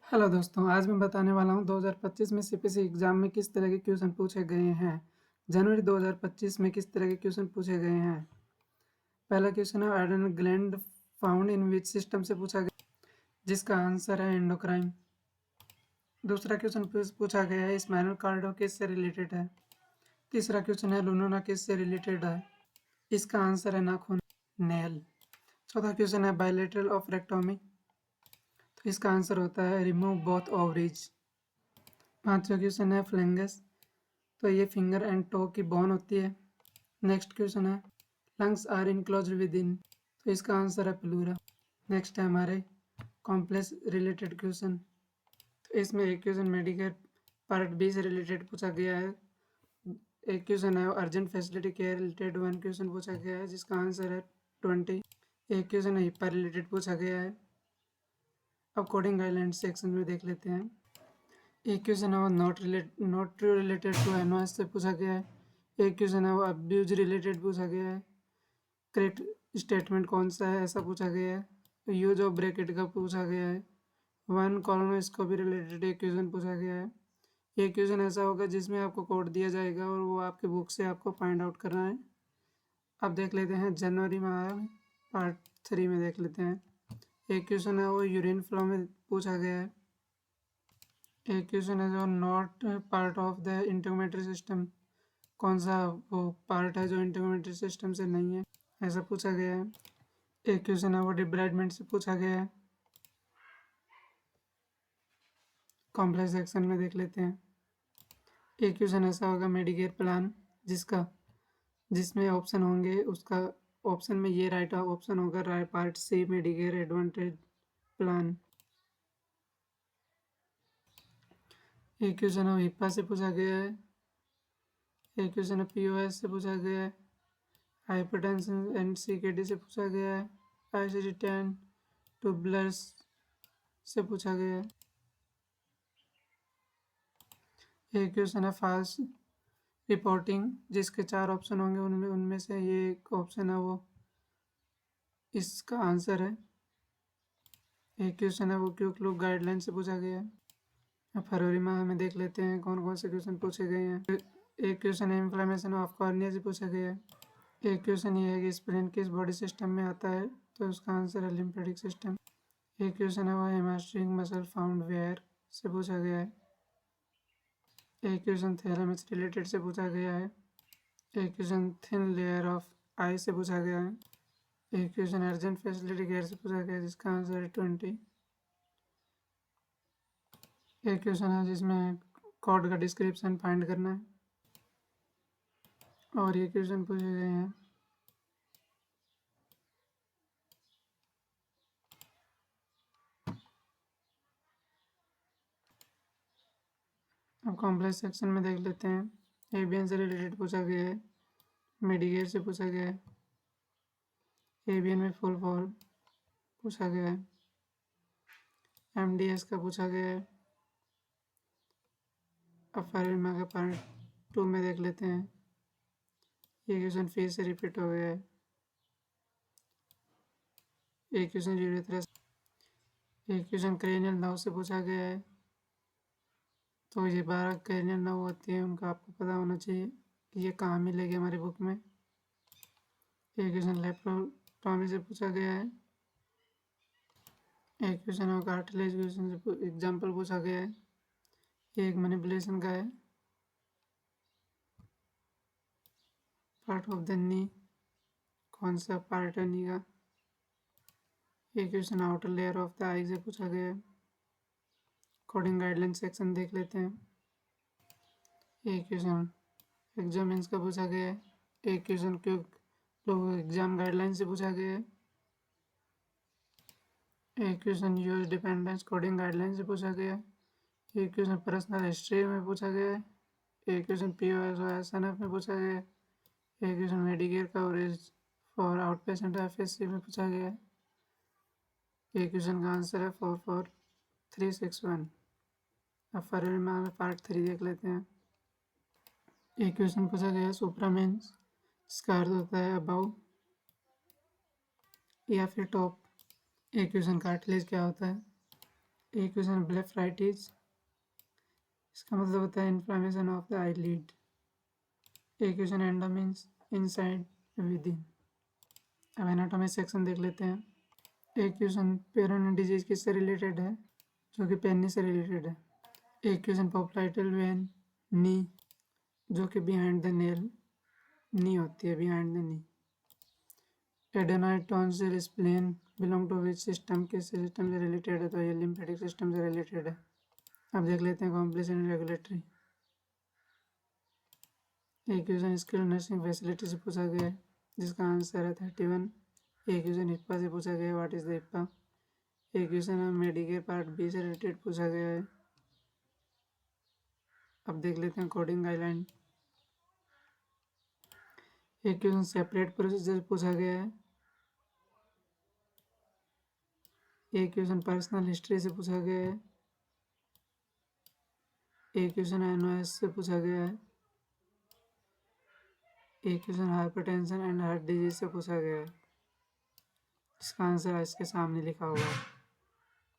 Hello दोस्तों, आज मैं बताने वाला हूँ 2025 में सीपीसी एग्ज़ाम में किस तरह के क्वेश्चन पूछे गए हैं। जनवरी 2025 में किस तरह के क्वेश्चन पूछे गए हैं। पहला क्वेश्चन है adrenal gland found in which system से पूछा गया, जिसका आंसर है एंडोक्राइन। दूसरा क्वेश्चन पूछा गया है स्पाइनल कार्ड किस से रिलेटेड है। तीसरा क्वेश्चन है लूनोना किस से रिलेटेड है, इसका आंसर है नाखून, नेल। चौथा क्वेश्चन है बायलेटरल ऑफ रेक्टोमी, तो इसका आंसर होता है रिमूव बोथ ओवरीज। पांचवा क्वेश्चन है फ्लेंगस, तो ये फिंगर एंड टो की बोन होती है। नेक्स्ट क्वेश्चन है lungs are enclosed within, तो इसका आंसर है प्लूरा। नेक्स्ट है हमारे कॉम्प्लेक्स रिलेटेड क्वेश्चन, तो इसमें एक क्वेश्चन मेडिकेयर पार्ट बी से रिलेटेड पूछा गया है। एक क्वेश्चन है urgent facility care related, one question पूछा गया है जिसका आंसर है 20। एक क्वेश्चन है हिप्पा रिलेटेड पूछा गया है। अब कोडिंग गाइडलाइन सेक्शन में देख लेते हैं। एक क्वेश्चन है वो नॉट ट्रू रिलेटेड टू एनवाइस से पूछा गया है। एक क्वेश्चन है वो अब्यूज रिलेटेड पूछा गया है। करेक्ट स्टेटमेंट कौन सा है ऐसा पूछा गया है। यूज ऑफ ब्रैकेट का पूछा गया है। वन कॉलोनोस्कोपी रिलेटेड एक क्वेश्चन पूछा गया है। ये क्वेश्चन ऐसा होगा जिसमें आपको कोड दिया जाएगा और वो आपके बुक से आपको फाइंड आउट करना है। अब देख लेते हैं जनवरी माह में पार्ट 3 में देख लेते हैं। एक क्वेश्चन है वो यूरिन फ्लो में पूछा गया है। एक क्वेश्चन है जो not part of the integratory system, कौन सा वो पार्ट है जो इंटीग्रेटरी सिस्टम से नहीं है, ऐसा पूछा गया है। एक क्वेश्चन है वो डिब्राइडमेंट से पूछा गया है। कॉम्प्लेक्स सेक्शन में देख लेते हैं। एक क्वेश्चन ऐसा होगा मेडिकेयर प्लान, जिसमें ऑप्शन होंगे उसका ऑप्शन में ये राइट ऑप्शन होगा right part C Medicare advantage plan. एक क्वेश्चन है हिप्पा से पूछा गया है। एक क्वेश्चन है पीओएस से पूछा गया है। हाइपरटेंशन एंड सीकेडी से पूछा गया है। आईसीडी 10 ट्यूबुलर्स से पूछा गया है। एक क्वेश्चन है फास्ट रिपोर्टिंग, जिसके 4 ऑप्शन होंगे उनमें उनमें से ये एक ऑप्शन है वो इसका आंसर है। एक क्वेश्चन है वो क्विक लुक गाइडलाइन से पूछा गया है। अब फरवरी माह में देख लेते हैं कौन कौन से क्वेश्चन पूछे गए हैं। एक क्वेश्चन है इन्फ्लेमेशन ऑफ कॉर्निया से पूछा गया है। एक क्वेश्चन ये है कि स्प्लीन किस बॉडी सिस्टम में आता है, तो उसका आंसर है लिम्फेटिक सिस्टम। एक क्वेश्चन है वो हेमस्ट्रिंग मसल फाउंड वेयर से पूछा गया है। एक क्वेश्चन थैलेमस रिलेटेड से पूछा गया है। एक क्वेश्चन थिन लेयर ऑफ आई से पूछा गया है। एक क्वेश्चन अर्जेंट फैसिलिटी केयर से पूछा गया है जिसका आंसर है 20। एक क्वेश्चन है जिसमें कोड का डिस्क्रिप्शन फाइंड करना है और ये क्वेश्चन पूछे गए हैं। अब कॉम्प्लेक्स सेक्शन में देख लेते हैं। एबीएन से रिलेटेड पूछा गया है। मेडिकेयर से पूछा गया है। एबीएन में फुल फॉर्म पूछा गया है। एमडीएस का पूछा गया है। अब फार्मा का पार्ट 2 में देख लेते हैं। ये क्वेश्चन फिर से रिपीट हो गया है। एक क्वेश्चन यूरेथ्रा, एक क्वेश्चन क्रेनियल नर्व से पूछा गया है। तो ये 12 क्रेनियल नर्व होती है, उनका आपको पता होना चाहिए कि ये कहाँ मिलेगी हमारी बुक में। एक क्वेश्चन लेप्रोटॉमी से पूछा गया है। एक क्वेश्चन और कार्टिलेज क्वेश्चन से एग्जाम्पल पूछा गया है। एक मैनिपुलेशन का है। पार्ट ऑफ द नी, कौन सा पार्ट है नी का। एक question outer layer of the eye से पूछा गया है। कोडिंग गाइडलाइन सेक्शन देख लेते हैं। एक क्वेश्चन एग्जामिन्स का पूछा गया है। एक क्वेश्चन लोग एग्जाम गाइडलाइन से पूछा गया है। एक question use dependence coding guideline से पूछा गया है। एक क्वेश्चन पर्सनल हिस्ट्री में पूछा गया है। एक क्वेश्चन पीओएस और एसएनएफ में पूछा गया है। एक question Medicare coverage for out patient FSc में पूछा गया है। एक क्वेश्चन का आंसर है 44361। अब फरवरी माह में पार्ट 3 देख लेते हैं। एक क्वेश्चन पूछा गया है सुपरामेंस, जिसका अर्थ होता है अबाउ या फिर टॉप। एक क्वेश्चन कार्टिलेज क्या होता है। एक क्वेश्चन ब्लेफराइटिस, इसका मतलब होता है इन्फ्लामेशन ऑफ द आईलिड। एक question endo means inside with in. अब एनाटॉमी सेक्शन देख लेते हैं। एक क्वेश्चन पेरोनियल डिजीज किससे रिलेटेड है, जो कि पेनी से रिलेटेड है। एक क्वेश्चन पोप्लाइटल वेन नी, जो कि बिहाइंड द नेल नी होती है, behind the knee. Adenoid tonsil spleen belong to which system, किस सिस्टम से रिलेटेड है, तो ये लिम्फेटिक सिस्टम से रिलेटेड है। अब देख लेते हैं कॉम्प्लिसेंट रेगुलेटरी। एक क्वेश्चन स्किल नर्सिंग फैसिलिटी से पूछा गया है, जिसका आंसर है 31। एक क्वेश्चन हिप्पा से पूछा गया है, व्हाट इज द हिप्पा। एक क्वेश्चन मेडिकेयर पार्ट बी से रिलेटेड पूछा गया है। अब देख लेते हैं कोडिंग गाइडलाइन। एक क्वेश्चन सेपरेट प्रोसीजर पूछा गया है। एक क्वेश्चन पर्सनल हिस्ट्री से पूछा गया है। एक क्वेश्चन एनओएस से पूछा गया है। एक question hypertension and heart disease से पूछा गया है, इसका आंसर इसके सामने लिखा हुआ है।